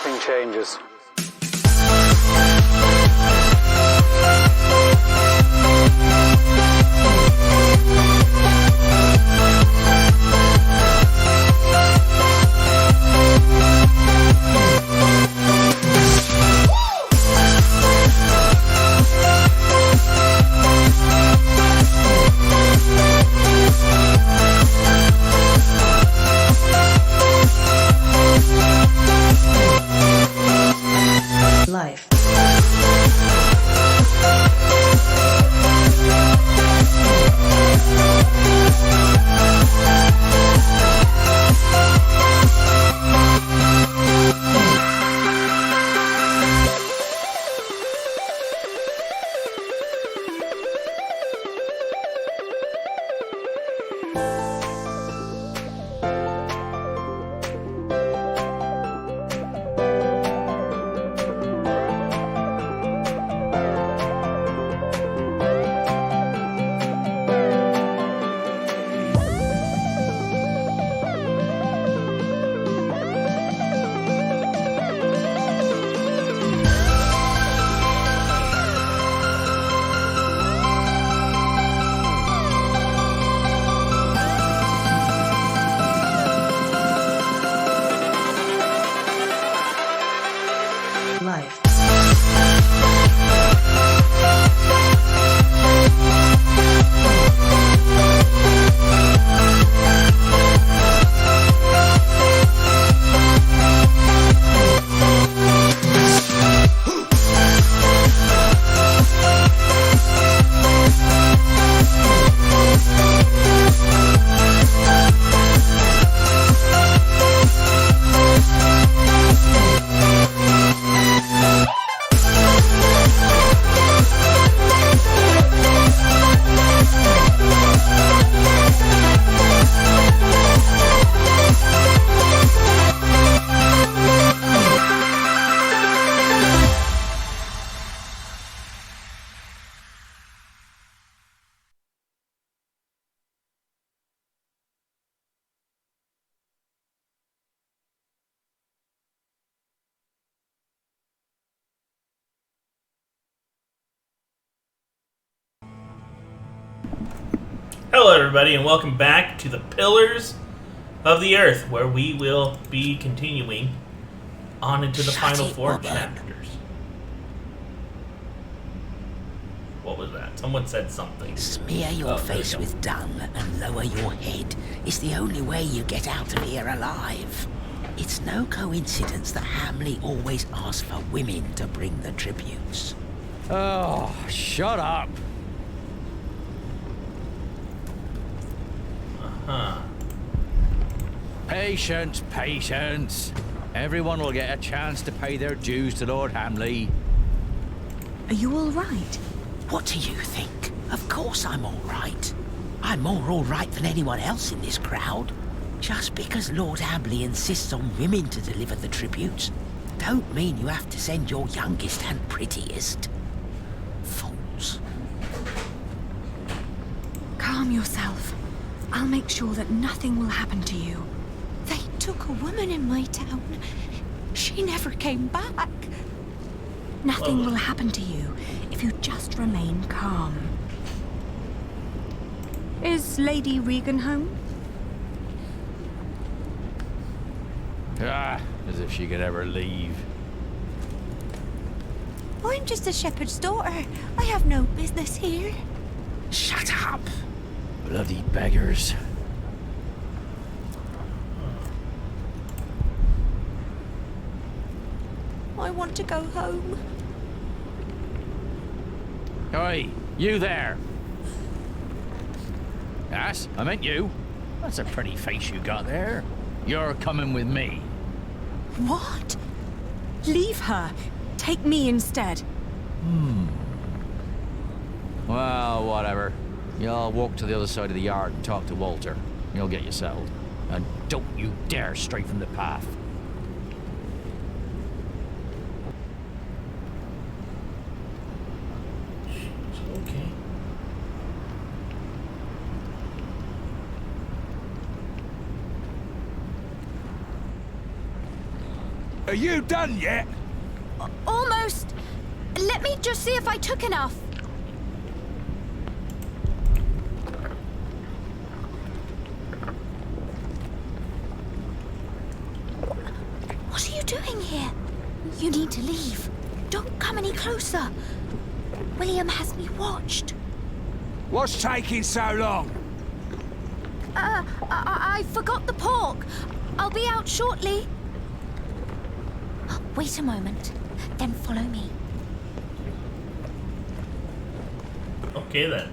everything changes. Life. Life. Hello everybody and welcome back to the Pillars of the Earth, where we will be continuing on into the final four chapters. What was that? Someone said something. Smear your face with dung and lower your head. It's the only way you get out of here alive. It's no coincidence that Hamley always asks for women to bring the tributes. Oh, shut up. Huh. Patience, patience. Everyone will get a chance to pay their dues to Lord Hamley. Are you all right? What do you think? Of course I'm all right. I'm more all right than anyone else in this crowd. Just because Lord Hamley insists on women to deliver the tributes, don't mean you have to send your youngest and prettiest. Fools. Calm yourself. I'll make sure that nothing will happen to you. They took a woman in my town. She never came back. Nothing will happen to you if you just remain calm. Is Lady Regan home? Ah, as if she could ever leave. I'm just a shepherd's daughter. I have no business here. Shut up. Bloody beggars. I want to go home. Oi, you there. Yes, I meant you. That's a pretty face you got there. You're coming with me. What? Leave her. Take me instead. Well, whatever. You'll walk to the other side of the yard and talk to Walter. You'll get you settled. And don't you dare stray from the path. Okay. Are you done yet? Almost. Let me just see if I took enough. What are you doing here? You need to leave. Don't come any closer. William has me watched. What's taking so long? I forgot the pork. I'll be out shortly. Wait a moment, then follow me. Okay then.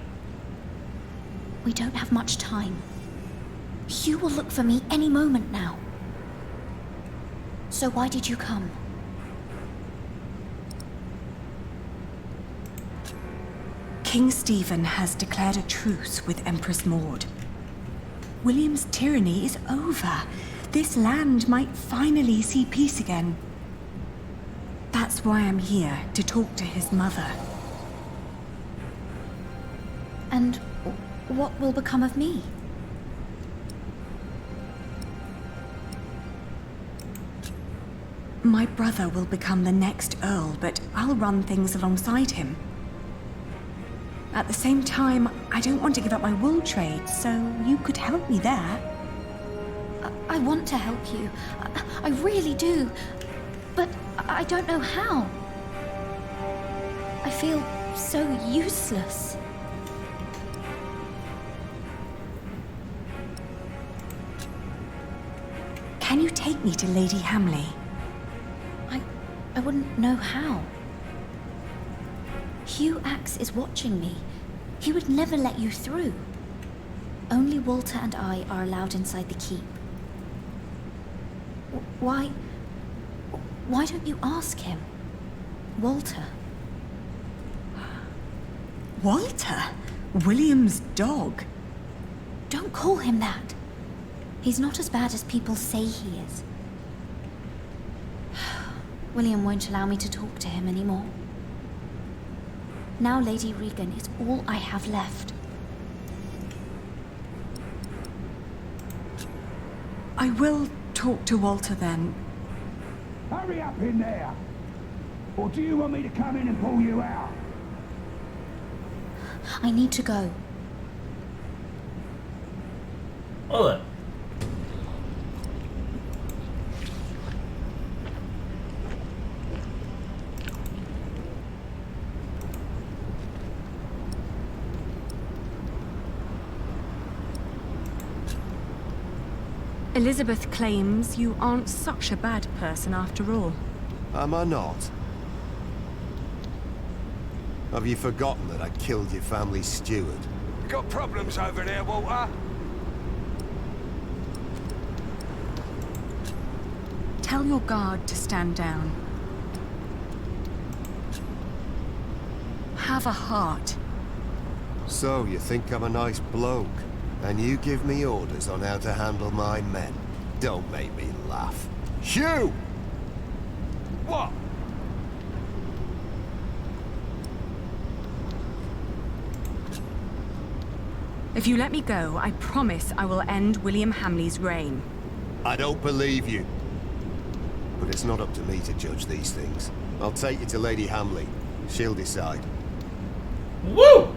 We don't have much time. Hugh will look for me any moment now. So why did you come? King Stephen has declared a truce with Empress Maud. William's tyranny is over. This land might finally see peace again. That's why I'm here, to talk to his mother. And what will become of me? My brother will become the next Earl, but I'll run things alongside him. At the same time, I don't want to give up my wool trade, so you could help me there. I want to help you. I really do. But I don't know how. I feel so useless. Can you take me to Lady Hamley? I wouldn't know how. Hugh Axe is watching me. He would never let you through. Only Walter and I are allowed inside the keep. Why don't you ask him? Walter. Walter? William's dog? Don't call him that. He's not as bad as people say he is. William won't allow me to talk to him anymore. Now Lady Regan is all I have left. I will talk to Walter then. Hurry up in there! Or do you want me to come in and pull you out? I need to go. Hold on. Elizabeth claims you aren't such a bad person after all. Am I not? Have you forgotten that I killed your family's steward? You got problems over there, Walter? Tell your guard to stand down. Have a heart. So, you think I'm a nice bloke? And you give me orders on how to handle my men? Don't make me laugh. Hugh! What? If you let me go, I promise I will end William Hamley's reign. I don't believe you. But it's not up to me to judge these things. I'll take you to Lady Hamley. She'll decide. Woo!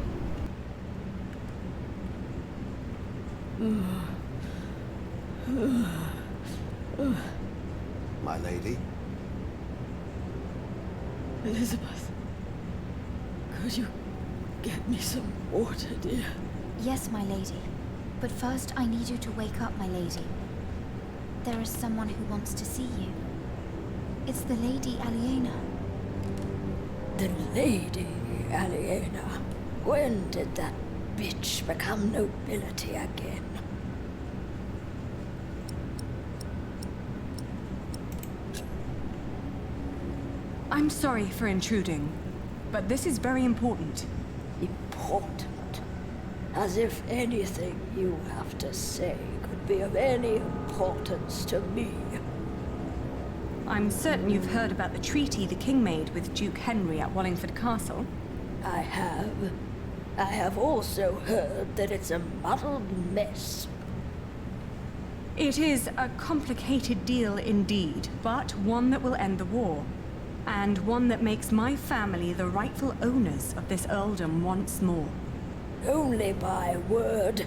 My lady? Elizabeth, could you get me some water, dear? Yes, my lady. But first I need you to wake up, my lady. There is someone who wants to see you. It's the Lady Aliena. The Lady Aliena. When did that bitch become nobility again? I'm sorry for intruding, but this is very important. Important? As if anything you have to say could be of any importance to me. I'm certain you've heard about the treaty the king made with Duke Henry at Wallingford Castle. I have. I have also heard that it's a muddled mess. It is a complicated deal indeed, but one that will end the war. And one that makes my family the rightful owners of this earldom once more. Only by word.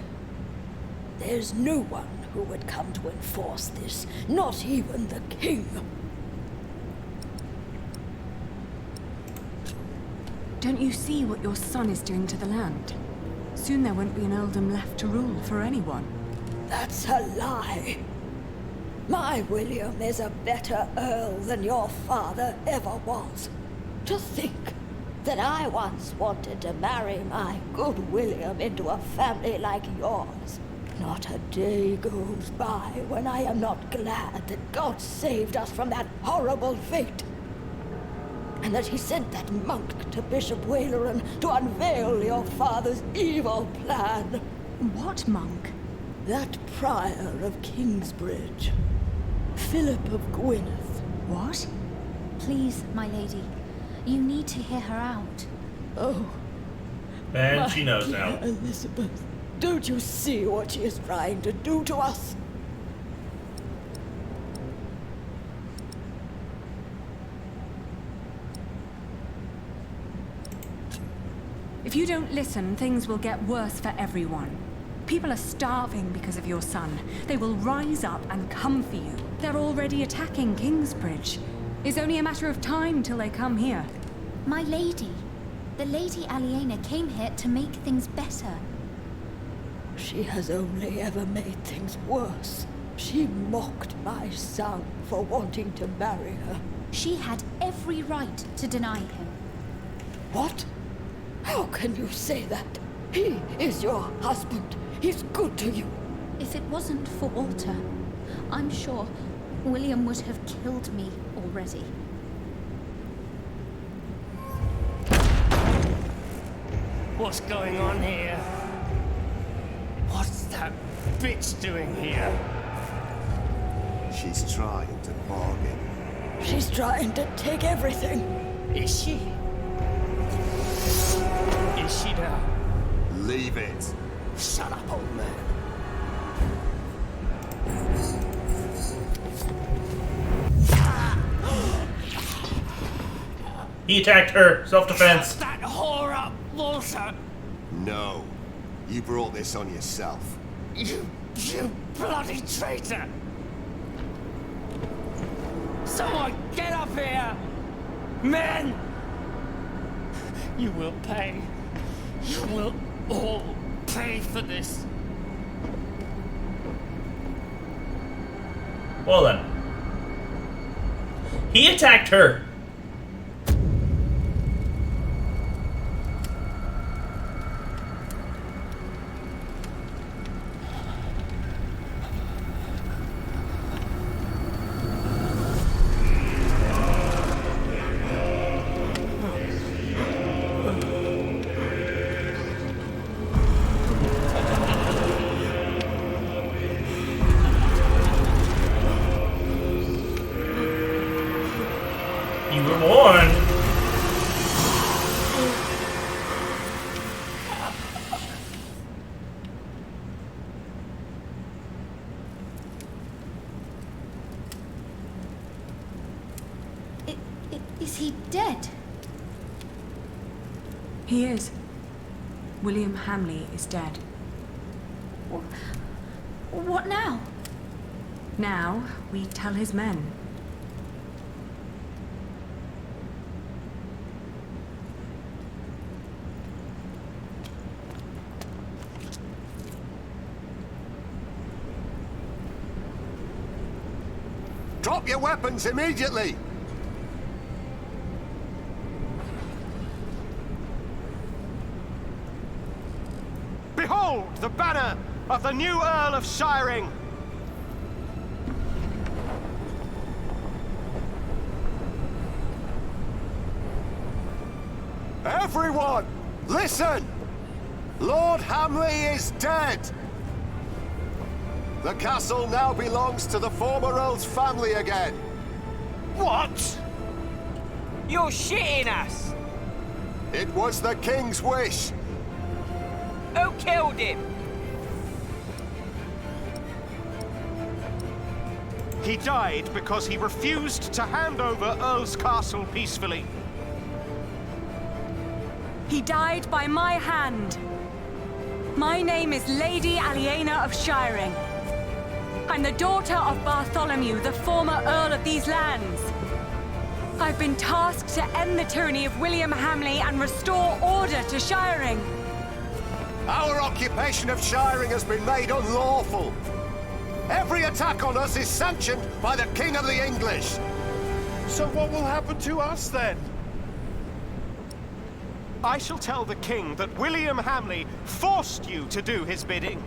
There's no one who would come to enforce this, not even the king. Don't you see what your son is doing to the land? Soon there won't be an earldom left to rule for anyone. That's a lie. My William is a better earl than your father ever was. To think that I once wanted to marry my good William into a family like yours. Not a day goes by when I am not glad that God saved us from that horrible fate. And that he sent that monk to Bishop Waleran to unveil your father's evil plan. What monk? That prior of Kingsbridge. Philip of Gwynedd. What? Please, my lady. You need to hear her out. Oh. And she knows dear now. Elizabeth, don't you see what she is trying to do to us? If you don't listen, things will get worse for everyone. People are starving because of your son. They will rise up and come for you. They're already attacking Kingsbridge. It's only a matter of time till they come here. My lady. The Lady Aliena came here to make things better. She has only ever made things worse. She mocked my son for wanting to marry her. She had every right to deny him. What? How can you say that? He is your husband. He's good to you. If it wasn't for Walter, I'm sure William would have killed me already. What's going on here? What's that bitch doing here? She's trying to bargain. She's trying to take everything. Is she? Is she now? Leave it. Shut up, old man. He attacked her. Self-defense. Shut that whore up, Walter! No. You brought this on yourself. You bloody traitor! Someone get up here! Men! You will pay. You will all pay for this. Well then. He attacked her. You were warned. Is he dead? He is. William Hamley is dead. What now? Now, we tell his men. Drop your weapons immediately! Behold the banner of the new Earl of Shiring! Everyone, listen! Lord Hamley is dead! The castle now belongs to the former Earl's family again. What? You're shitting us! It was the King's wish. Who killed him? He died because he refused to hand over Earl's Castle peacefully. He died by my hand. My name is Lady Aliena of Shiring. I'm the daughter of Bartholomew, the former Earl of these lands. I've been tasked to end the tyranny of William Hamley and restore order to Shiring. Our occupation of Shiring has been made unlawful. Every attack on us is sanctioned by the King of the English. So what will happen to us then? I shall tell the king that William Hamley forced you to do his bidding.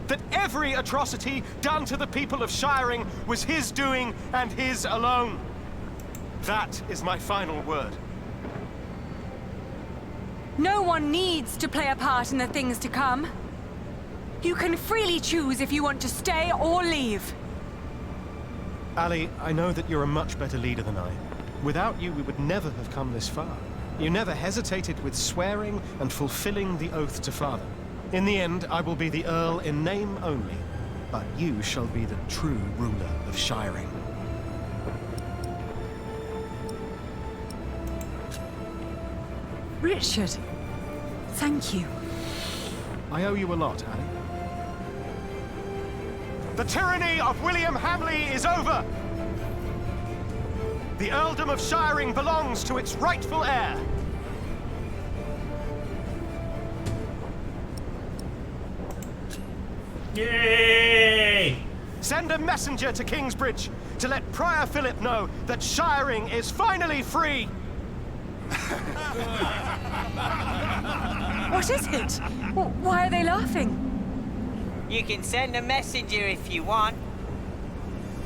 That every atrocity done to the people of Shiring was his doing and his alone. That is my final word. No one needs to play a part in the things to come. You can freely choose if you want to stay or leave. Ali, I know that you're a much better leader than I. Without you, we would never have come this far. You never hesitated with swearing and fulfilling the oath to father. In the end, I will be the Earl in name only, but you shall be the true ruler of Shiring. Richard, thank you. I owe you a lot, Ali. The tyranny of William Hamley is over! The Earldom of Shiring belongs to its rightful heir. Yay! Send a messenger to Kingsbridge to let Prior Philip know that Shiring is finally free! What is it? Why are they laughing? You can send a messenger if you want.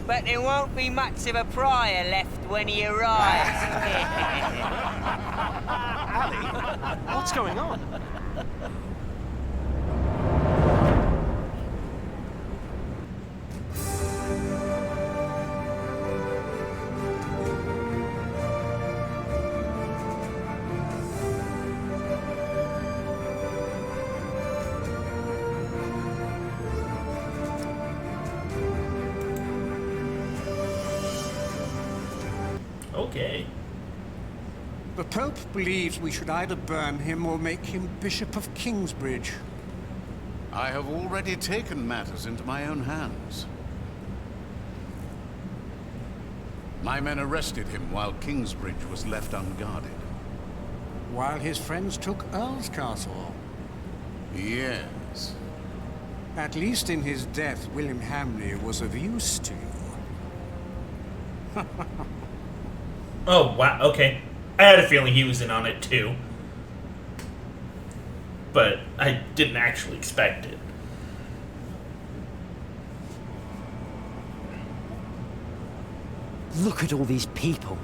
But there won't be much of a prior left when he arrives. Ali, what's going on? Okay. The Pope believes we should either burn him or make him Bishop of Kingsbridge. I have already taken matters into my own hands. My men arrested him while Kingsbridge was left unguarded. While his friends took Earl's Castle. Yes. At least in his death, William Hamley was of use to you. Oh, wow, okay. I had a feeling he was in on it too. But I didn't actually expect it. Look at all these people.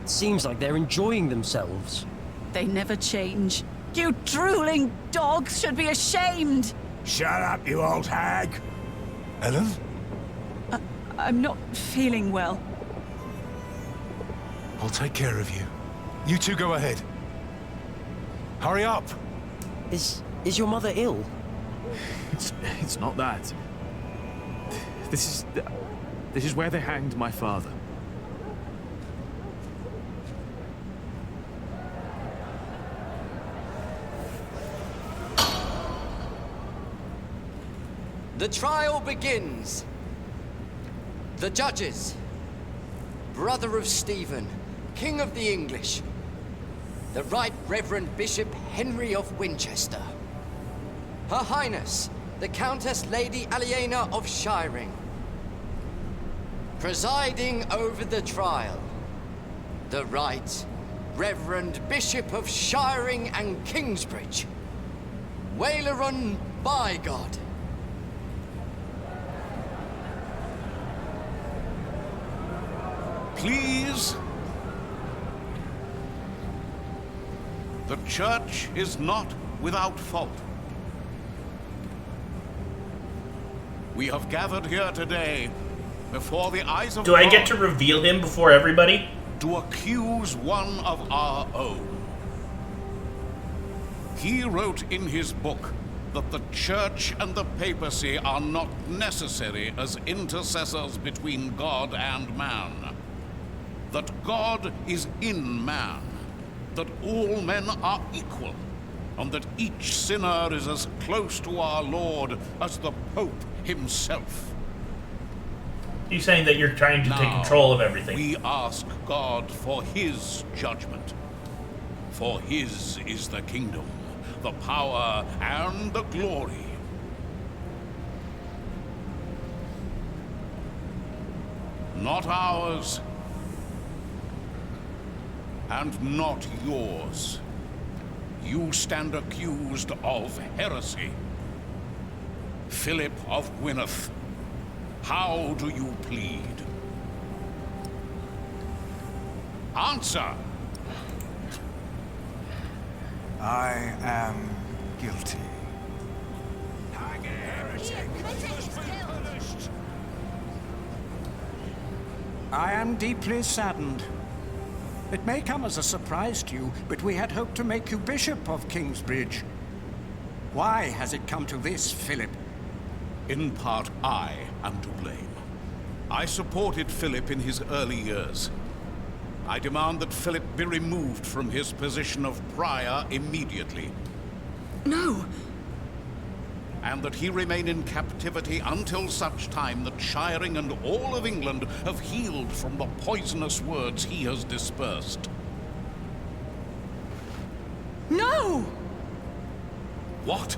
Seems like they're enjoying themselves. They never change. You drooling dogs should be ashamed! Shut up, you old hag! Ellen? I'm not feeling well. I'll take care of you. You two go ahead. Hurry up! Is your mother ill? It's not that. This is where they hanged my father. The trial begins. The judges. Brother of Stephen, King of the English. The Right Reverend Bishop Henry of Winchester. Her Highness, the Countess Lady Aliena of Shiring. Presiding over the trial, the Right Reverend Bishop of Shiring and Kingsbridge, Wailerun Bygod. Please. The Church is not without fault. We have gathered here today before the eyes of Do I God get to reveal him before everybody? to accuse one of our own. He wrote in his book that the Church and the papacy are not necessary as intercessors between God and man. That God is in man, that all men are equal, and that each sinner is as close to our Lord as the Pope himself. He's saying that you're trying to take control of everything. We ask God for his judgment. For his is the kingdom, the power, and the glory. Not ours, and not yours. You stand accused of heresy. Philip of Gwynedd, how do you plead? Answer! I am guilty. I am deeply saddened. It may come as a surprise to you, but we had hoped to make you Bishop of Kingsbridge. Why has it come to this, Philip? In part, I am to blame. I supported Philip in his early years. I demand that Philip be removed from his position of prior immediately. No. And that he remain in captivity until such time that Shiring and all of England have healed from the poisonous words he has dispersed. No! What?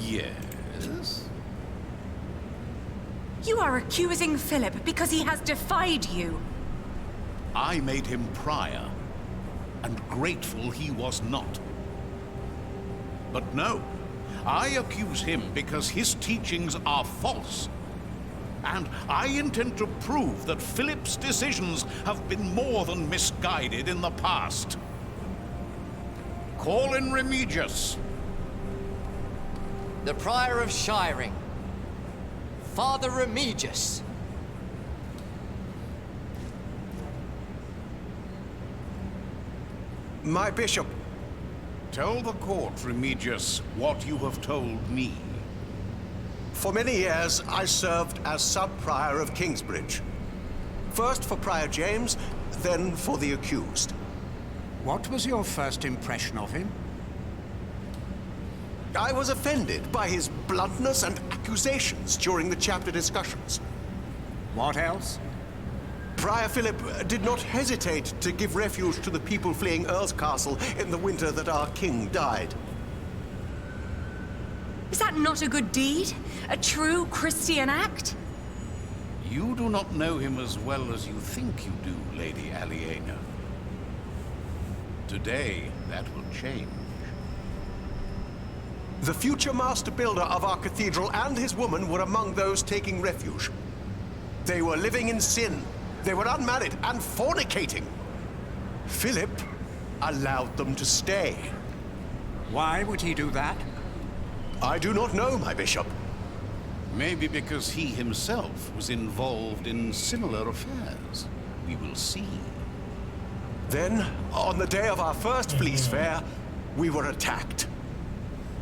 Yes? You are accusing Philip because he has defied you. I made him prior, and grateful he was not. But no, I accuse him because his teachings are false. And I intend to prove that Philip's decisions have been more than misguided in the past. Call in Remigius. The Prior of Shiring, Father Remigius. My bishop. Tell the court, Remigius, what you have told me. For many years, I served as sub-prior of Kingsbridge. First for Prior James, then for the accused. What was your first impression of him? I was offended by his bluntness and accusations during the chapter discussions. What else? Prior Philip did not hesitate to give refuge to the people fleeing Earl's Castle in the winter that our king died. Is that not a good deed? A true Christian act? You do not know him as well as you think you do, Lady Aliena. Today, that will change. The future master builder of our cathedral and his woman were among those taking refuge. They were living in sin. They were unmarried and fornicating. Philip allowed them to stay. Why would he do that? I do not know, my bishop. Maybe because he himself was involved in similar affairs. We will see. Then, on the day of our first Fleece Fair, we were attacked.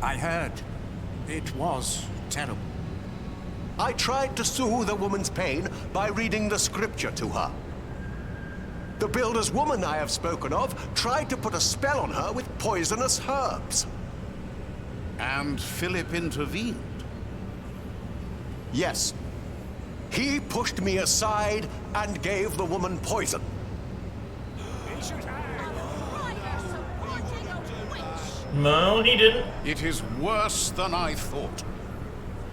I heard. It was terrible. I tried to soothe the woman's pain by reading the scripture to her. The builder's woman I have spoken of tried to put a spell on her with poisonous herbs. And Philip intervened? Yes. He pushed me aside and gave the woman poison. No, he didn't. It is worse than I thought.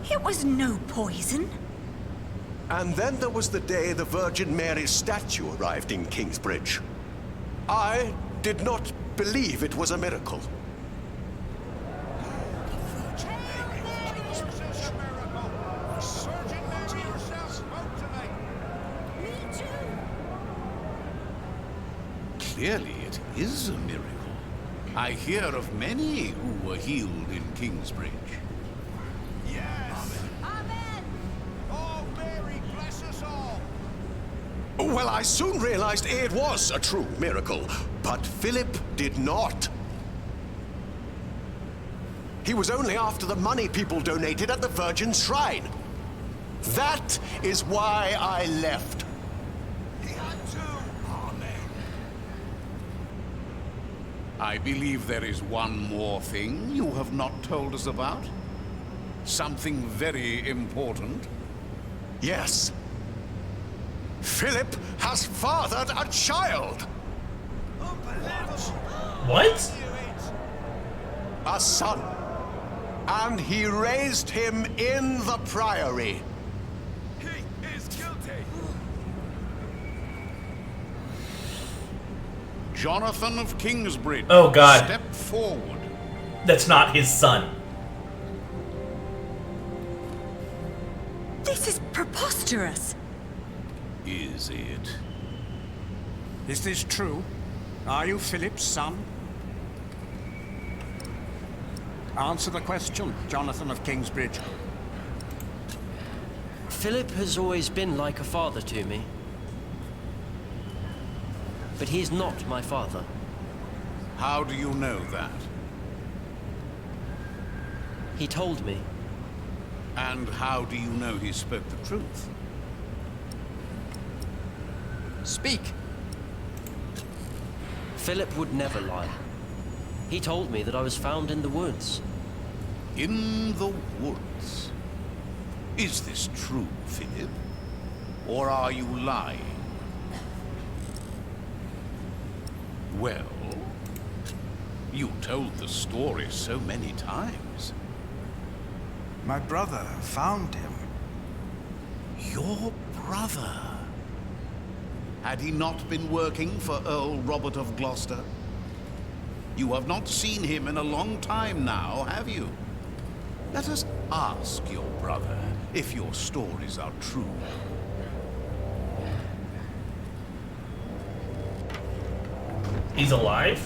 It was no poison. And then there was the day the Virgin Mary's statue arrived in Kingsbridge. I did not believe it was a miracle. Clearly, it is a miracle. I hear of many who were healed in Kingsbridge. Yes! Amen! Oh, Mary, bless us all! Well, I soon realized it was a true miracle, but Philip did not. He was only after the money people donated at the Virgin Shrine. That is why I left. I believe there is one more thing you have not told us about. Something very important. Yes. Philip has fathered a child. What? A son. And he raised him in the priory. He is guilty. Jonathan of Kingsbridge. Oh, God. Step forward. That's not his son. This is preposterous. Is it? Is this true? Are you Philip's son? Answer the question, Jonathan of Kingsbridge. Philip has always been like a father to me. But he is not my father. How do you know that? He told me. And how do you know he spoke the truth? Speak. Philip would never lie. He told me that I was found in the woods. In the woods? Is this true, Philip? Or are you lying? Well, you told the story so many times. My brother found him. Your brother? Had he not been working for Earl Robert of Gloucester? You have not seen him in a long time now, have you? Let us ask your brother if your stories are true. He's alive?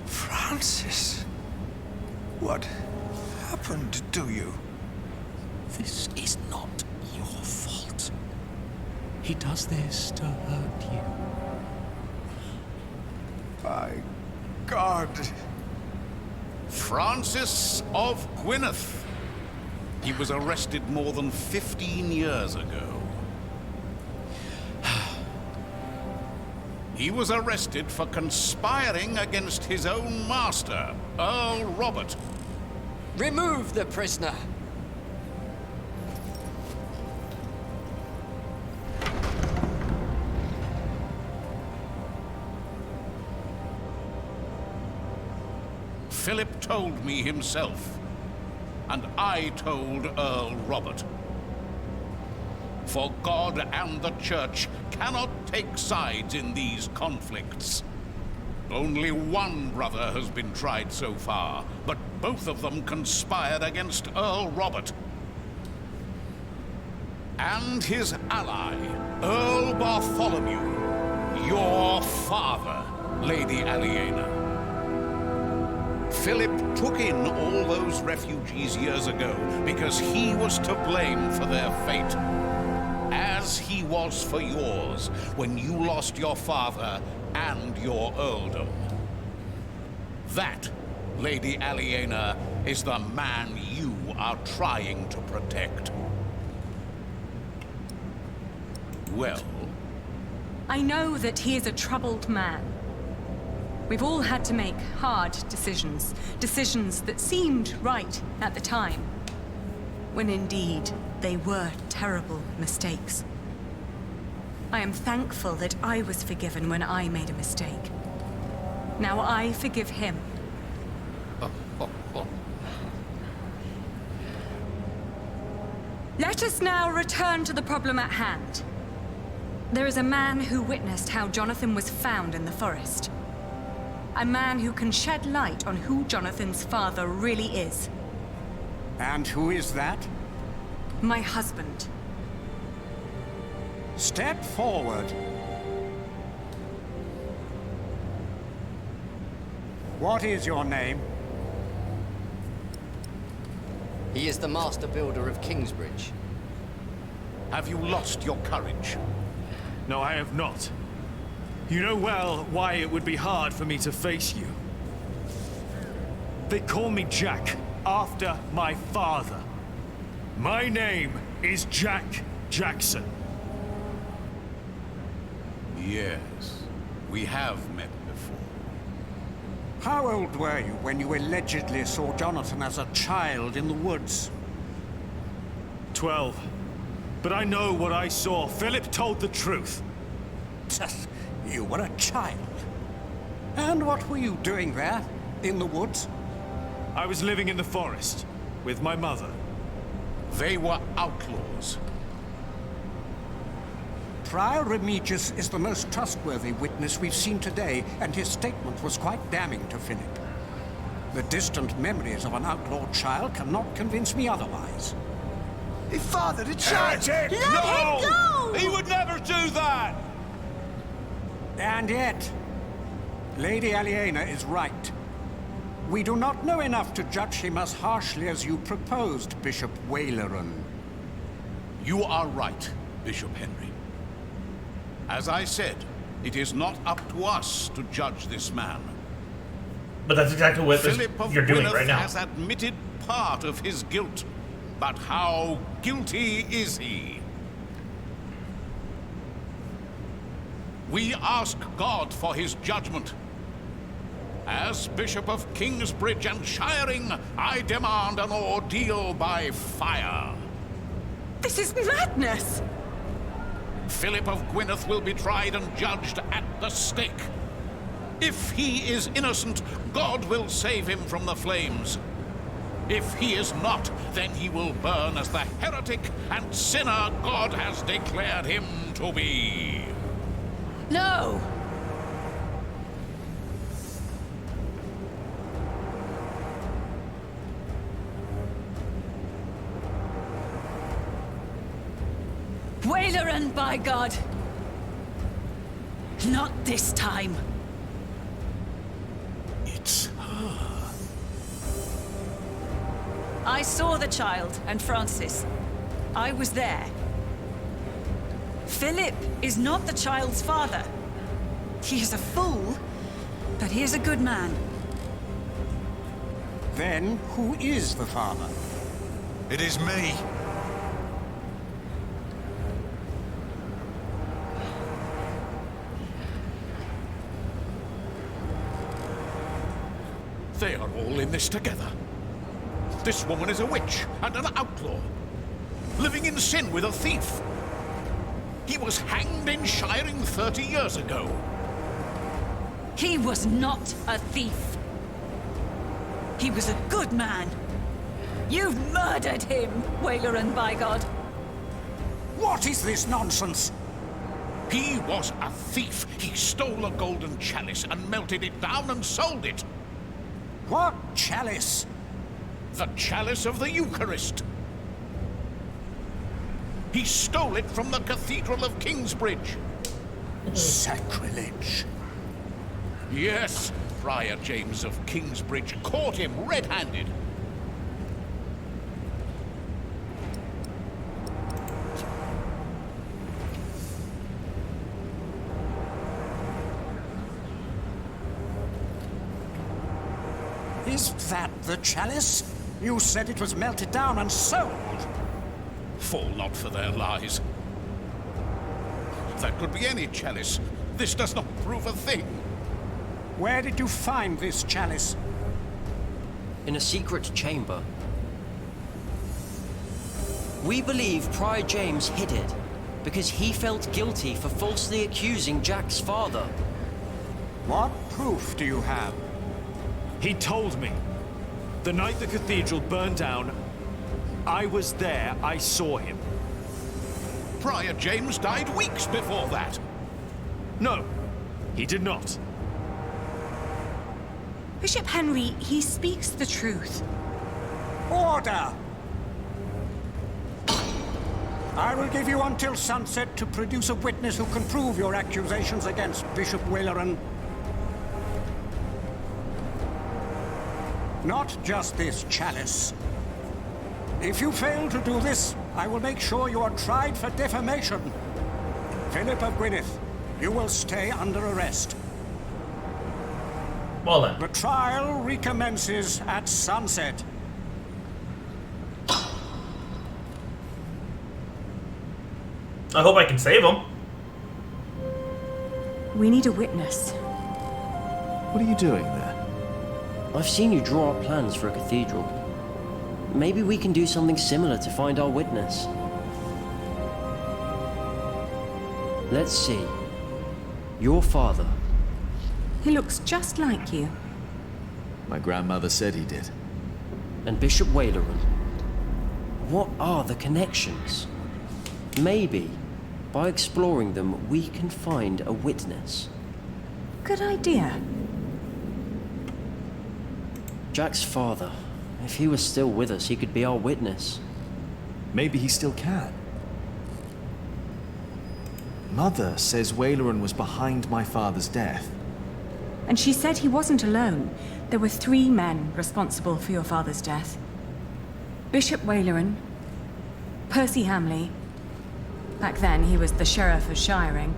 Francis, what happened to you? This is not your fault. He does this to hurt you. My God. Francis of Gwynedd. He was arrested more than 15 years ago. He was arrested for conspiring against his own master, Earl Robert. Remove the prisoner. Philip told me himself, and I told Earl Robert. For God and the Church cannot take sides in these conflicts. Only one brother has been tried so far, but both of them conspired against Earl Robert. And his ally, Earl Bartholomew, your father, Lady Aliena. Philip took in all those refugees years ago because he was to blame for their fate. As he was for yours when you lost your father and your earldom. That, Lady Aliena, is the man you are trying to protect. Well? I know that he is a troubled man. We've all had to make hard decisions. Decisions that seemed right at the time. When indeed, they were terrible mistakes. I am thankful that I was forgiven when I made a mistake. Now I forgive him. Let us now return to the problem at hand. There is a man who witnessed how Jonathan was found in the forest. A man who can shed light on who Jonathan's father really is. And who is that? My husband. Step forward. What is your name? He is the master builder of Kingsbridge. Have you lost your courage? No, I have not. You know well why it would be hard for me to face you. They call me Jack, after my father. My name is Jack Jackson. Yes, we have met before. How old were you when you allegedly saw Jonathan as a child in the woods? 12. But I know what I saw. Philip told the truth. You were a child. And what were you doing there, in the woods? I was living in the forest, with my mother. They were outlaws. Prior Remigius is the most trustworthy witness we've seen today, and his statement was quite damning to Philip. The distant memories of an outlawed child cannot convince me otherwise. He fathered a child! Let him go! He would never do that! And yet, Lady Aliena is right. We do not know enough to judge him as harshly as you proposed, Bishop Waleran. You are right, Bishop Henry. As I said, it is not up to us to judge this man. But that's exactly what Philip of you're doing Gwynedd right now. has admitted part of his guilt, but how guilty is he? We ask God for his judgment. As Bishop of Kingsbridge and Shiring, I demand an ordeal by fire. This is madness! Philip of Gwynedd will be tried and judged at the stake. If he is innocent, God will save him from the flames. If he is not, then he will burn as the heretic and sinner God has declared him to be. No! Waleran, by God! Not this time. It's her. I saw the child and Francis. I was there. Philip is not the child's father. He is a fool, but he is a good man. Then, who is the father? It is me. They are all in this together. This woman is a witch and an outlaw, living in sin with a thief. He was hanged in Shiring 30 years ago. He was not a thief. He was a good man. You've murdered him, Waleran, by God. What is this nonsense? He was a thief. He stole a golden chalice and melted it down and sold it. What chalice? The chalice of the Eucharist. He stole it from the Cathedral of Kingsbridge. Sacrilege. Yes, Friar James of Kingsbridge caught him red-handed. Is that the chalice? You said it was melted down and sold. Fall not for their lies. That could be any chalice. This does not prove a thing. Where did you find this chalice? In a secret chamber. We believe Prior James hid it because he felt guilty for falsely accusing Jack's father. What proof do you have? He told me. The night the cathedral burned down, I was there, I saw him. Prior James died weeks before that. No, he did not. Bishop Henry, he speaks the truth. Order! I will give you until sunset to produce a witness who can prove your accusations against Bishop Waleran. Not just this chalice, If you fail to do this, I will make sure you are tried for defamation. Philip of Gwynedd, you will stay under arrest. Well then. The trial recommences at sunset. I hope I can save him. We need a witness. What are you doing there? I've seen you draw up plans for a cathedral. Maybe we can do something similar to find our witness. Let's see. Your father. He looks just like you. My grandmother said he did. And Bishop Waleran. What are the connections? Maybe, by exploring them, we can find a witness. Good idea. Jack's father. If he was still with us, he could be our witness. Maybe he still can. Mother says Waleran was behind my father's death. And she said he wasn't alone. There were 3 men responsible for your father's death. Bishop Waleran, Percy Hamley, back then he was the Sheriff of Shiring,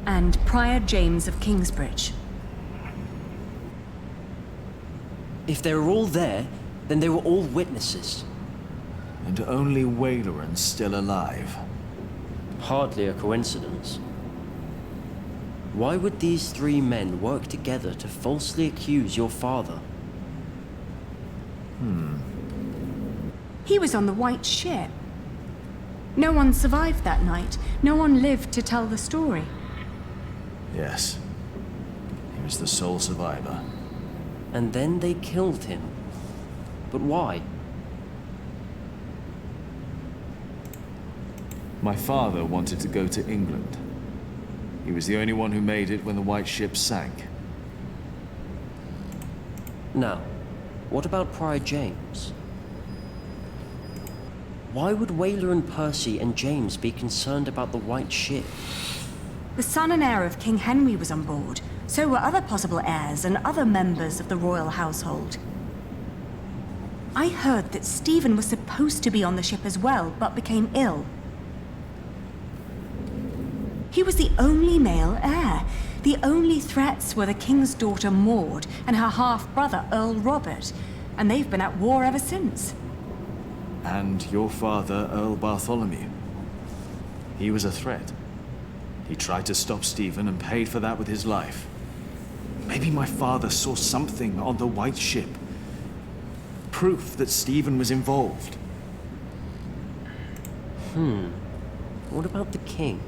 and Prior James of Kingsbridge. If they were all there, then they were all witnesses. And only Waleran's still alive. Hardly a coincidence. Why would these 3 men work together to falsely accuse your father? He was on the White Ship. No one survived that night. No one lived to tell the story. Yes. He was the sole survivor. And then they killed him. But why? My father wanted to go to England. He was the only one who made it when the White Ship sank. Now, what about Prior James? Why would Waleran, Percy, and James be concerned about the White Ship? The son and heir of King Henry was on board. So were other possible heirs and other members of the royal household. I heard that Stephen was supposed to be on the ship as well, but became ill. He was the only male heir. The only threats were the king's daughter Maud and her half-brother Earl Robert, and they've been at war ever since. And your father, Earl Bartholomew. He was a threat. He tried to stop Stephen and paid for that with his life. Maybe my father saw something on the White Ship. Proof that Stephen was involved. What about the king?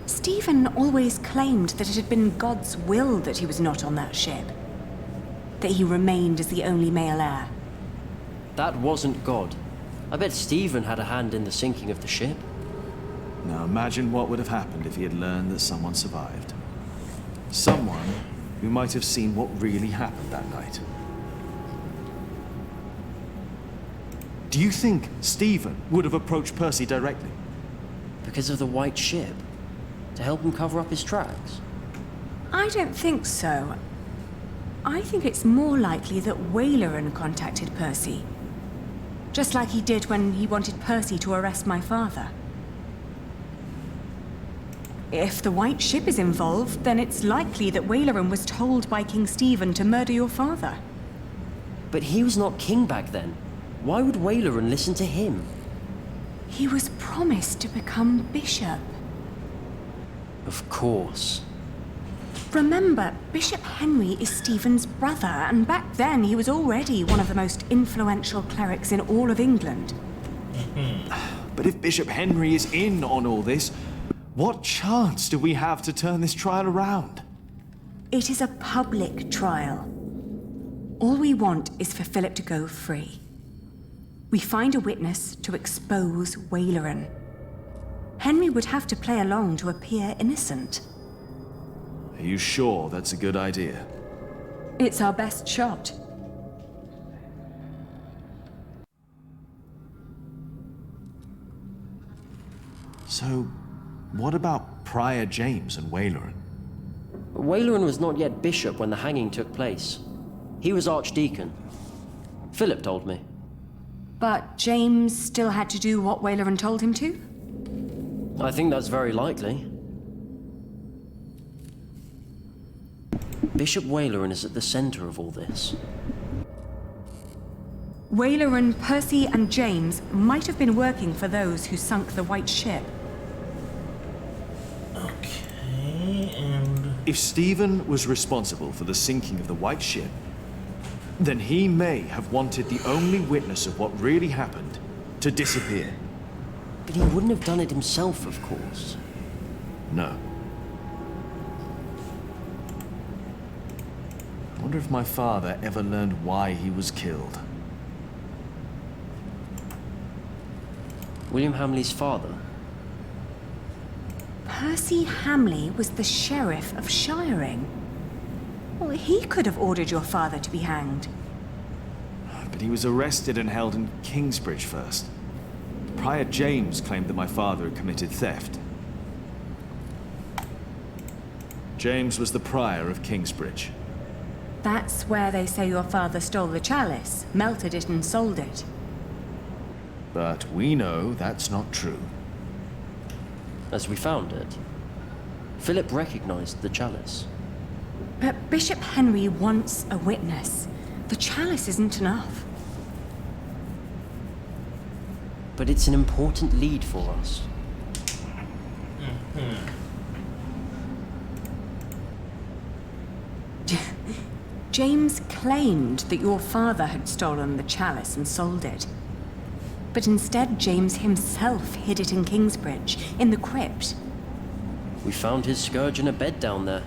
Stephen always claimed that it had been God's will that he was not on that ship. That he remained as the only male heir. That wasn't God. I bet Stephen had a hand in the sinking of the ship. Now imagine what would have happened if he had learned that someone survived. Someone who might have seen what really happened that night. Do you think Stephen would have approached Percy directly? Because of the White Ship? To help him cover up his tracks? I don't think so. I think it's more likely that Waleran contacted Percy. Just like he did when he wanted Percy to arrest my father. If the White Ship is involved, then it's likely that Waleran was told by King Stephen to murder your father. But he was not king back then. Why would Waleran listen to him? He was promised to become bishop. Of course. Remember, Bishop Henry is Stephen's brother, and back then he was already one of the most influential clerics in all of England. But if Bishop Henry is in on all this, what chance do we have to turn this trial around? It is a public trial. All we want is for Philip to go free. We find a witness to expose Waleran. Henry would have to play along to appear innocent. Are you sure that's a good idea? It's our best shot. So, what about Prior James and Waleran? Waleran was not yet bishop when the hanging took place. He was archdeacon. Philip told me. But James still had to do what Waileran told him to? I think that's very likely. Bishop Waileran is at the center of all this. Waileran, Percy, and James might have been working for those who sunk the White Ship. Okay, and... If Stephen was responsible for the sinking of the White Ship, then he may have wanted the only witness of what really happened to disappear. But he wouldn't have done it himself, of course. No. I wonder if my father ever learned why he was killed. William Hamley's father? Percy Hamley was the sheriff of Shiring. Well, he could have ordered your father to be hanged. But he was arrested and held in Kingsbridge first. Prior James claimed that my father had committed theft. James was the prior of Kingsbridge. That's where they say your father stole the chalice, melted it and sold it. But we know that's not true. As we found it, Philip recognized the chalice. But Bishop Henry wants a witness. The chalice isn't enough. But it's an important lead for us. James claimed that your father had stolen the chalice and sold it. But instead, James himself hid it in Kingsbridge, in the crypt. We found his scourge in a bed down there.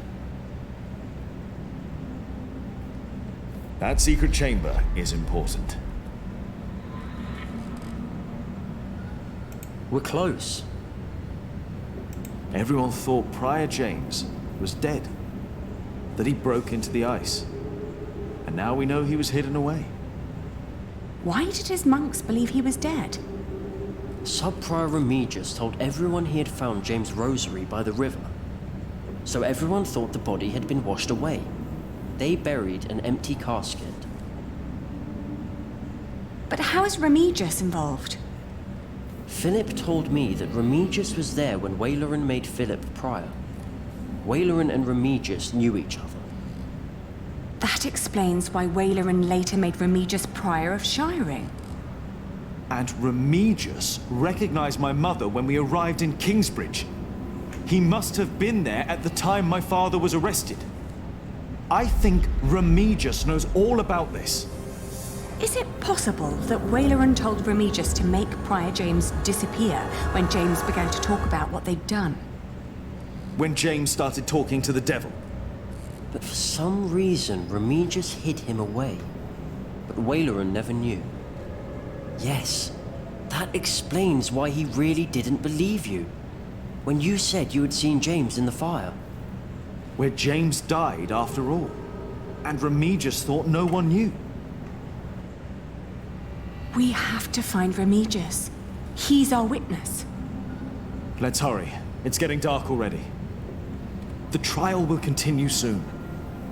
That secret chamber is important. We're close. Everyone thought Prior James was dead, that he broke into the ice. And now we know he was hidden away. Why did his monks believe he was dead? Sub-Prior Remigius told everyone he had found James' rosary by the river. So everyone thought the body had been washed away. They buried an empty casket. But how is Remigius involved? Philip told me that Remigius was there when Waileran made Philip prior. Waileran and Remigius knew each other. That explains why Waileran later made Remigius prior of Shiring. And Remigius recognized my mother when we arrived in Kingsbridge. He must have been there at the time my father was arrested. I think Remigius knows all about this. Is it possible that Waileran told Remigius to make Prior James disappear when James began to talk about what they'd done? When James started talking to the devil. But for some reason, Remigius hid him away. But Waileran never knew. Yes, that explains why he really didn't believe you. When you said you had seen James in the fire. Where James died after all. And Remigius thought no one knew. We have to find Remigius. He's our witness. Let's hurry. It's getting dark already. The trial will continue soon.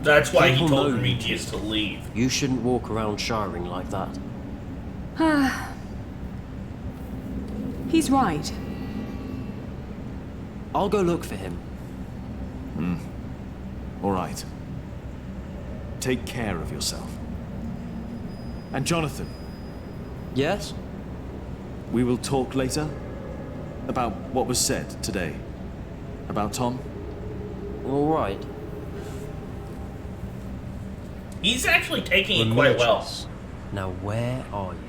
That's why he People told know Remigius to leave. You shouldn't walk around Shiring like that. He's right. I'll go look for him. All right. Take care of yourself. And Jonathan. Yes? We will talk later about what was said today. About Tom. All right. He's actually taking it quite well. Now where are you?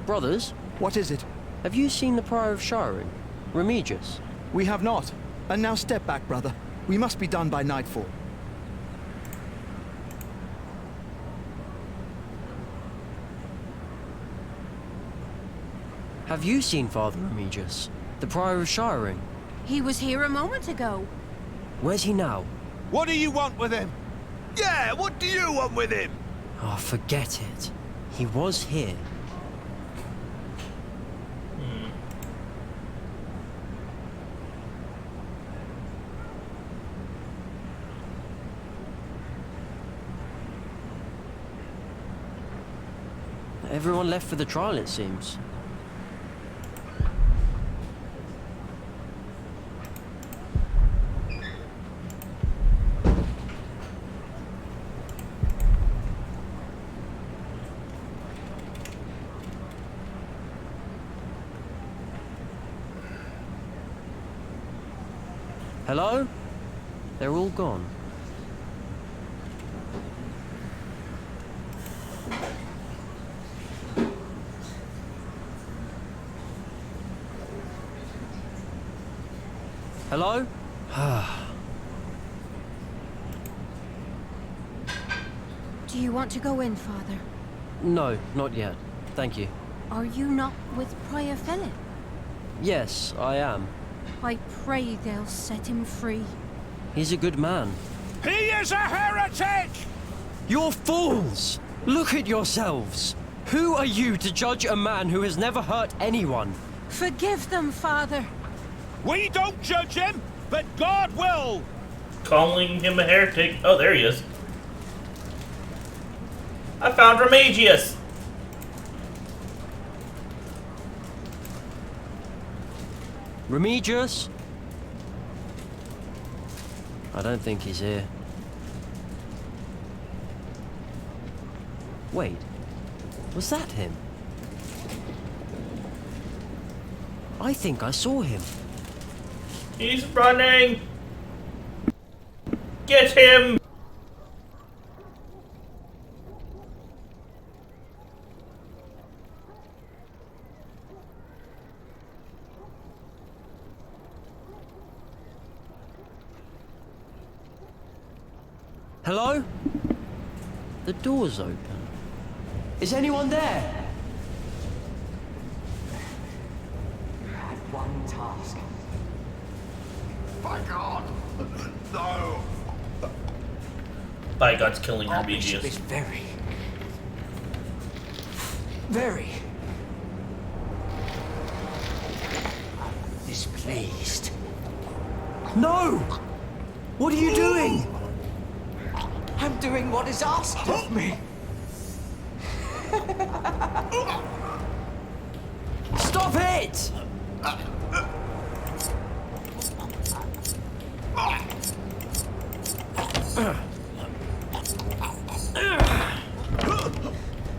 Brothers? What is it? Have you seen the Prior of Shiring, Remigius? We have not. And now step back, brother. We must be done by nightfall. Have you seen Father Remigius, the Prior of Shiring? He was here a moment ago. Where's he now? What do you want with him? Yeah, what do you want with him? Oh, forget it. He was here. Everyone left for the trial, it seems. Hello? They're all gone. Hello? Do you want to go in, Father? No, not yet. Thank you. Are you not with Prior Philip? Yes, I am. I pray they'll set him free. He's a good man. He is a heretic! You're fools! Look at yourselves! Who are you to judge a man who has never hurt anyone? Forgive them, Father. We don't judge him, but God will! Calling him a heretic. Oh, there he is. I found Remigius! Remigius? I don't think he's here. Wait, was that him? I think I saw him. He's running! Get him! Hello? The door's open. Is anyone there? You had one task. By God! No! By God's killing Our bishop Remigius. is very displeased. No! What are you doing? I'm doing what is asked of me. Stop it!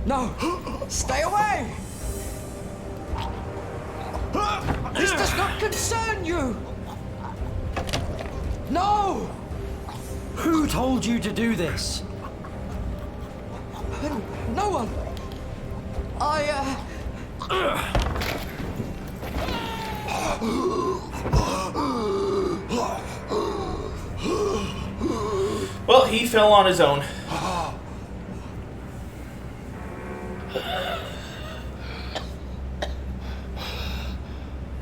No! Stay away! This does not concern you! No! Who told you to do this? No one! Well, he fell on his own.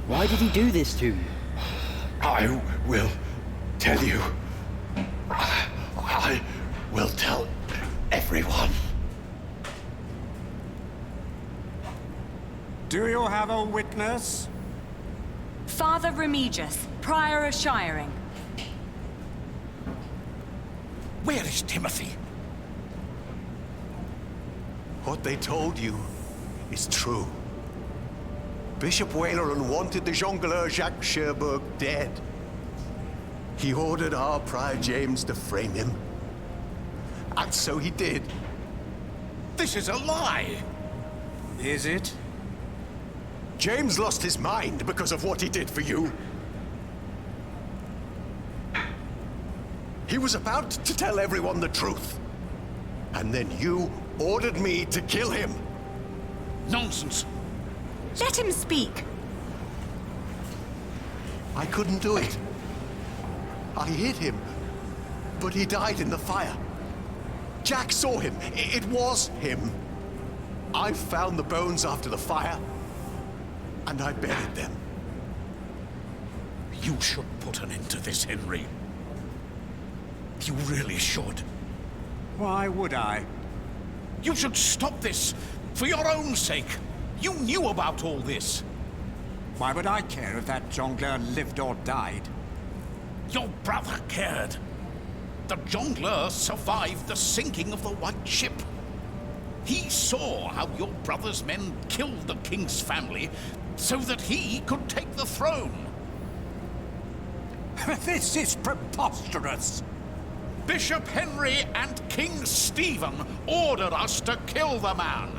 Why did he do this to you? I will tell you. I will tell everyone. Do you have a witness? Father Remigius, Prior of Shiring. Where is Timothy? What they told you is true. Bishop Waleran wanted the jongleur Jacques Cherbourg dead. He ordered our Prior James to frame him. And so he did. This is a lie! Is it? James lost his mind because of what he did for you. He was about to tell everyone the truth. And then you ordered me to kill him. Nonsense! Let him speak. I couldn't do it. I hit him, but he died in the fire. Jack saw him. It was him. I found the bones after the fire, and I buried them. You should put an end to this, Henry. You really should. Why would I? You should stop this, for your own sake. You knew about all this. Why would I care if that jongleur lived or died? Your brother cared. The jongleur survived the sinking of the White Ship. He saw how your brother's men killed the king's family so that he could take the throne. This is preposterous. Bishop Henry and King Stephen ordered us to kill the man.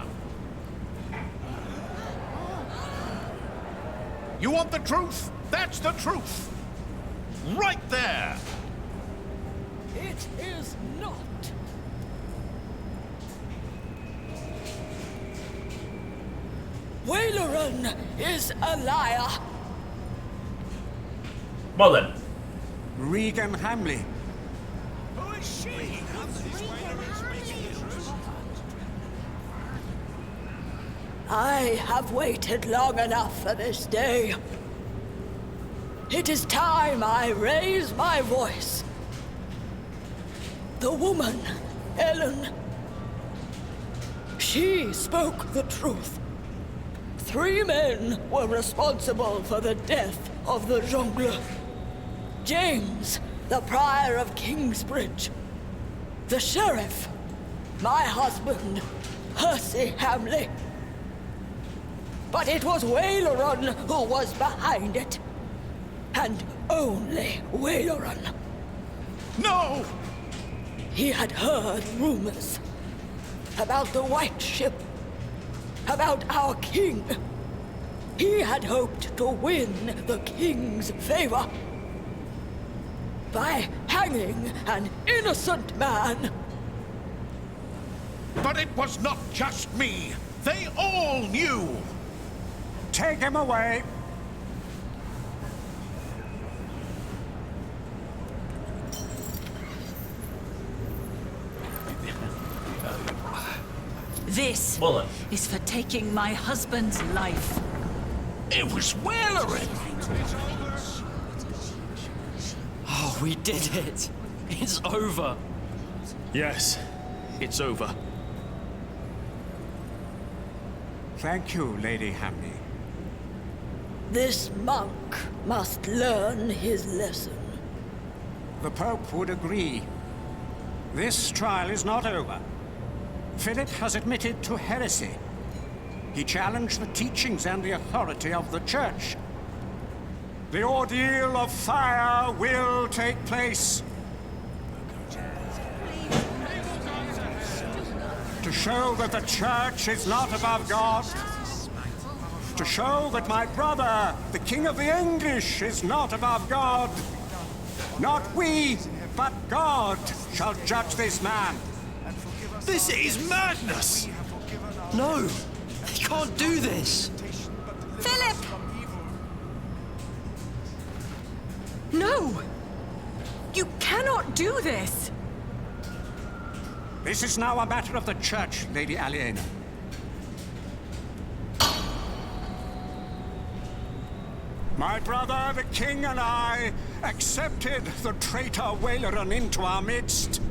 You want the truth? That's the truth. Right there. It is not. Waileran is a liar. Well then. Regan Hamley. Who is she? I have waited long enough for this day. It is time I raise my voice. The woman, Ellen, she spoke the truth. 3 men were responsible for the death of the jongleur. James, the prior of Kingsbridge. The sheriff, my husband, Percy Hamley. But it was Waileran who was behind it. And only Waileran. No! He had heard rumors about the White Ship, about our king. He had hoped to win the king's favor by hanging an innocent man. But it was not just me. They all knew. Take him away. This is for taking my husband's life. It was Waileran. Oh, we did it. It's over. Yes, it's over. Thank you, Lady Hamley. This monk must learn his lesson. The Pope would agree. This trial is not over. Philip has admitted to heresy. He challenged the teachings and the authority of the Church. The ordeal of fire will take place. To show that the Church is not above God. To show that my brother, the King of the English, is not above God. Not we, but God shall judge this man. This is madness! No! He can't do this! Philip! No! You cannot do this! This is now a matter of the Church, Lady Aliena. My brother, the King, and I accepted the traitor Waileran into our midst.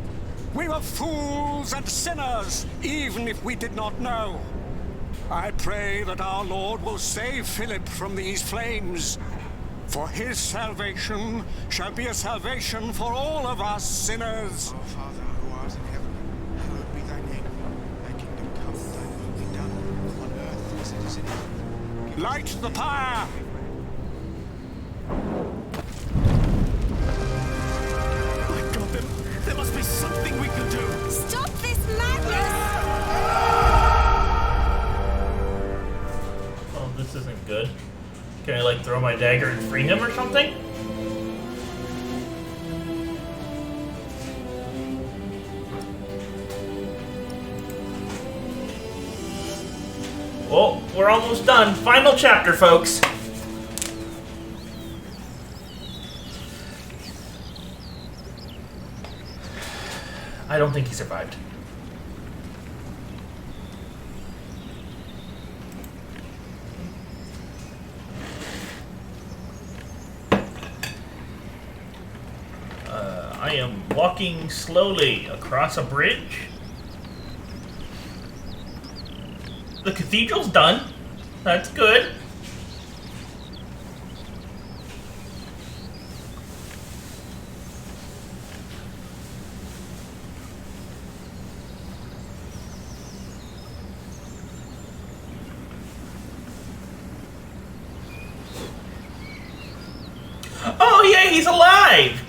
We were fools and sinners, even if we did not know. I pray that our Lord will save Philip from these flames, for his salvation shall be a salvation for all of us sinners. Our Father, who art in heaven, hallowed be thy name. Thy kingdom come, thy will be done, on earth as it is in heaven. Light the pyre! There must be something we can do! Stop this madness! Oh, this isn't good. Can I, like, throw my dagger and free him or something? Well, we're almost done. Final chapter, folks. I don't think he survived. I am walking slowly across a bridge. The cathedral's done. That's good. he's alive!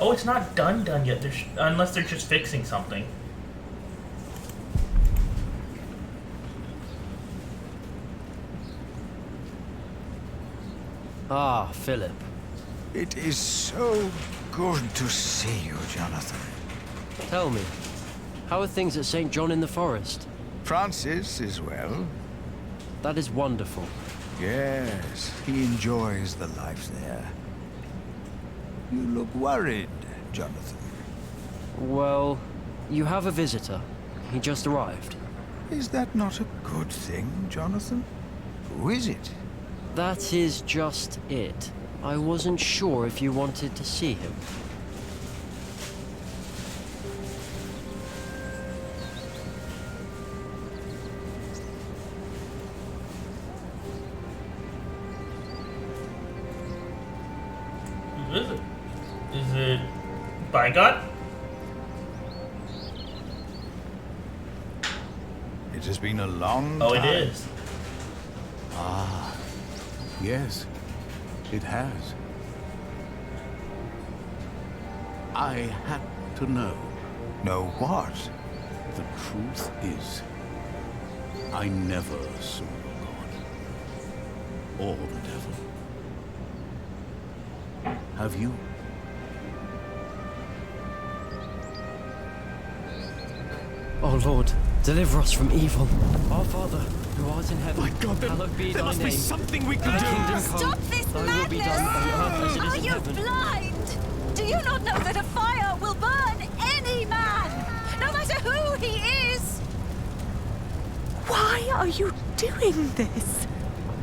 Oh, it's not done yet. Unless they're just fixing something. Ah, Philip. It is so good to see you, Jonathan. Tell me, how are things at St. John in the Forest? Francis is well. That is wonderful. Yes, he enjoys the life there. You look worried, Jonathan. Well, you have a visitor. He just arrived. Is that not a good thing, Jonathan? Who is it? That is just it. I wasn't sure if you wanted to see him. Who is it? Is it Bygod? It has been a long time. Oh, it is. Ah, yes, it has. I had to know. Know what? The truth is, I never saw God or the devil. Have you? Oh Lord, deliver us from evil. Our Father, who art in heaven, My God, hallowed be there thy must name. be something we can Thy do. kingdom come, Stop this thy will be done on earth as it is Are in you heaven. blind? Do you not know that a fire will burn any man, no matter who he is? Why are you doing this?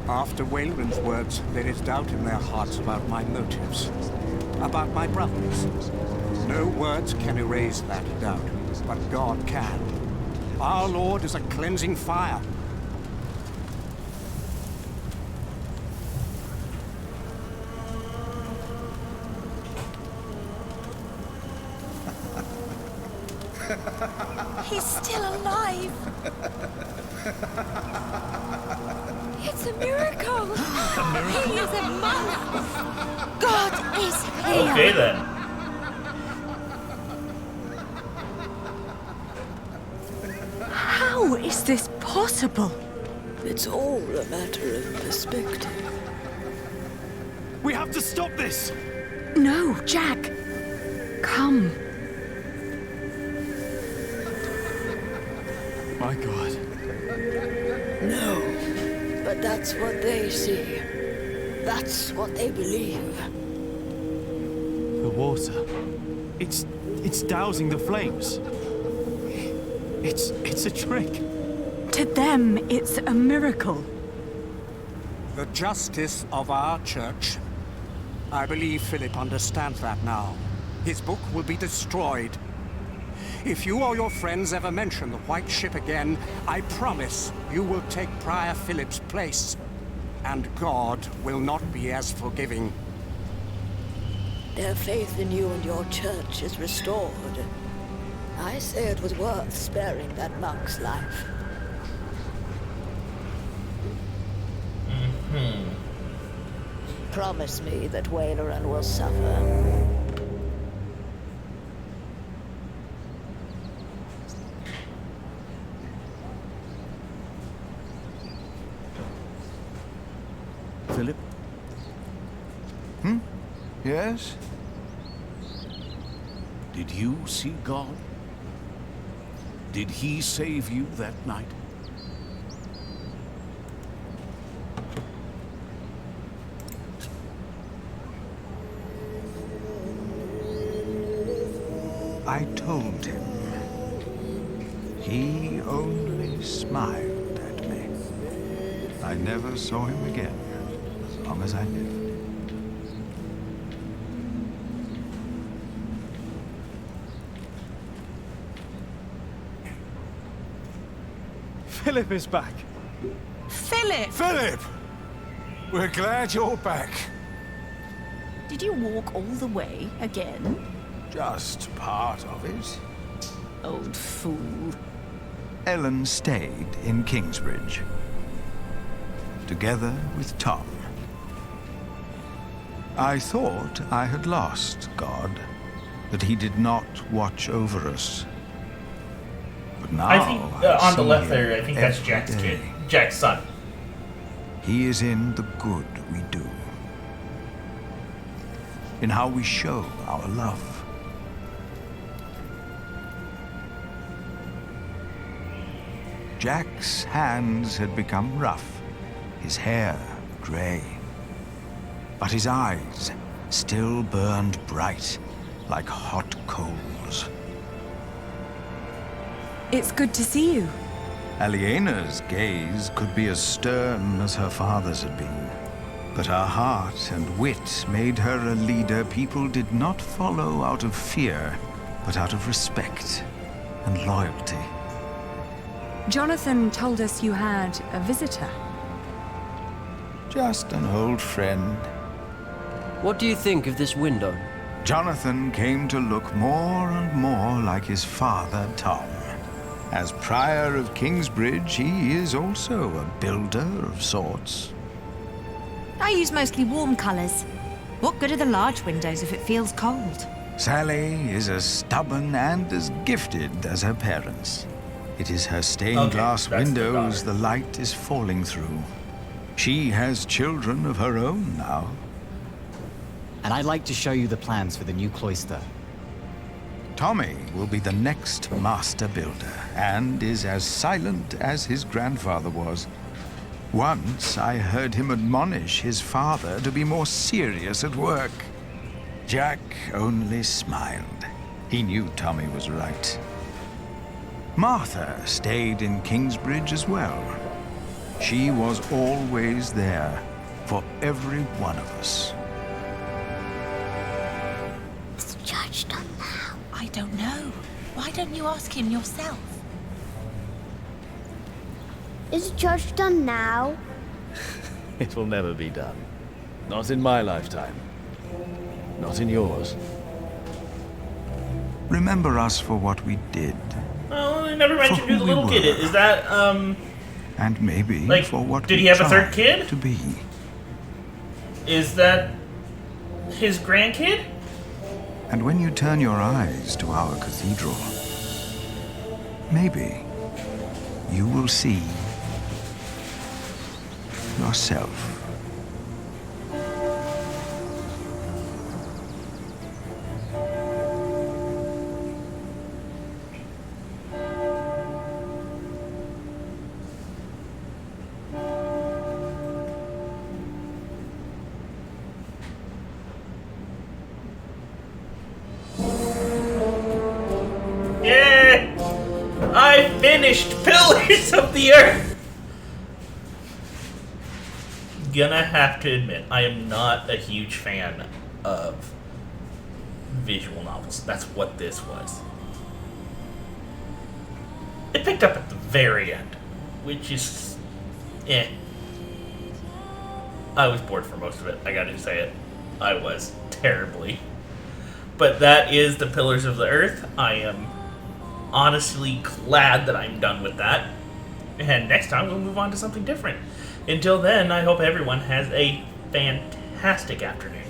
After Wayland's words, there is doubt in their hearts about my motives, about my brothers. No words can erase that doubt, but God can. Our Lord is a cleansing fire. He's still alive. It's a miracle. He is among us. God is here. Okay then. How is this possible? It's all a matter of perspective. We have to stop this! No, Jack. Come. My God. No, but that's what they see. That's what they believe. The water. It's dousing the flames. It's a trick. To them, it's a miracle. The justice of our church. I believe Philip understands that now. His book will be destroyed. If you or your friends ever mention the White Ship again, I promise you will take Prior Philip's place. And God will not be as forgiving. Their faith in you and your church is restored. I say it was worth sparing that monk's life. Promise me that Wayland will suffer. Philip? Yes? Did you see God? Did he save you that night? I told him. He only smiled at me. I never saw him again, as long as I lived. Philip is back. Philip! Philip! We're glad you're back. Did you walk all the way again? Just part of it. Old fool. Ellen stayed in Kingsbridge, together with Tom. I thought I had lost God, that he did not watch over us. But now I think on the see left him there, I think that's every Jack's day. kid. Jack's son. He is in the good we do, in how we show our love. Jack's hands had become rough, his hair gray, but his eyes still burned bright like hot coals. It's good to see you. Aliena's gaze could be as stern as her father's had been, but her heart and wit made her a leader people did not follow out of fear, but out of respect and loyalty. Jonathan told us you had a visitor. Just an old friend. What do you think of this window? Jonathan came to look more and more like his father, Tom. As Prior of Kingsbridge, he is also a builder of sorts. I use mostly warm colours. What good are the large windows if it feels cold? Sally is as stubborn and as gifted as her parents. It is her stained glass windows the light is falling through. She has children of her own now. And I'd like to show you the plans for the new cloister. Tommy will be the next master builder, and is as silent as his grandfather was. Once I heard him admonish his father to be more serious at work. Jack only smiled. He knew Tommy was right. Martha stayed in Kingsbridge as well. She was always there for every one of us. Is the judge done now? I don't know. Why don't you ask him yourself? Is the judge done now? It will never be done. Not in my lifetime. Not in yours. Remember us for what we did. Oh, they never mentioned who the little kid is. Is that, And maybe like, for what did we he have a third tried kid? to be. Is that his grandkid? And when you turn your eyes to our cathedral, maybe you will see yourself. I finished Pillars of the Earth! Gonna have to admit, I am not a huge fan of visual novels. That's what this was. It picked up at the very end, which is... I was bored for most of it, I gotta say it. I was terribly. But that is the Pillars of the Earth. I am honestly glad that I'm done with that. And next time we'll move on to something different. Until then, I hope everyone has a fantastic afternoon.